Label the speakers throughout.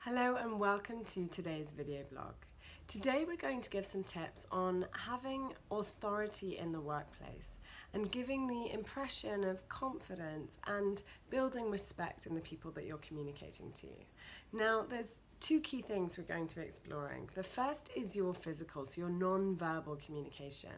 Speaker 1: Hello and welcome to today's video blog. Today we're going to give some tips on having authority in the workplace and giving the impression of confidence and building respect in the people that you're communicating to. Now there's two key things we're going to be exploring. The first is your physical, so your non-verbal communication.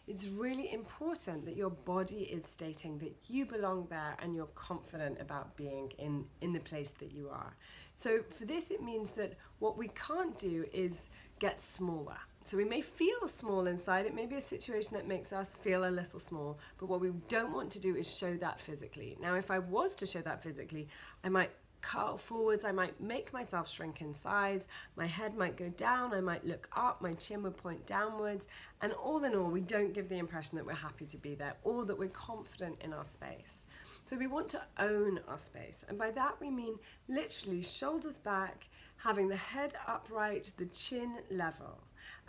Speaker 1: It's really important that your body is stating that you belong there and you're confident about being in the place that you are. So for this it means that what we can't do is get smaller. So we may feel small inside, it may be a situation that makes us feel a little small, but what we don't want to do is show that physically. Now if I was to show that physically, I might curl forwards, I might make myself shrink in size, my head might go down, I might look up, my chin would point downwards, and all in all we don't give the impression that we're happy to be there or that we're confident in our space. So we want to own our space, and by that we mean literally shoulders back, having the head upright, the chin level.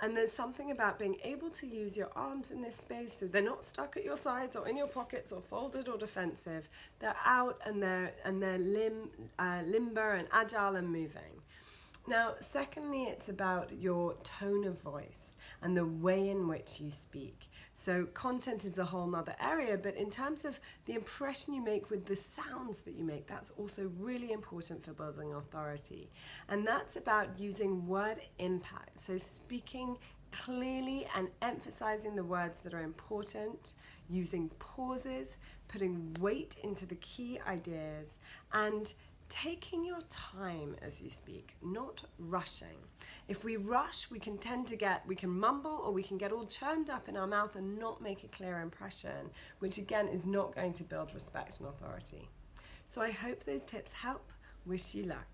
Speaker 1: And there's something about being able to use your arms in this space so they're not stuck at your sides or in your pockets or folded or defensive. They're out and they're limber and agile and moving. Now, secondly, it's about your tone of voice and the way in which you speak. So content is a whole nother area, but in terms of the impression you make with the sounds that you make, that's also really important for building authority. And that's about using word impact, so speaking clearly and emphasizing the words that are important, using pauses, putting weight into the key ideas, and taking your time as you speak, not rushing. If we rush, we can mumble or we can get all churned up in our mouth and not make a clear impression, which again is not going to build respect and authority. So I hope those tips help. Wish you luck.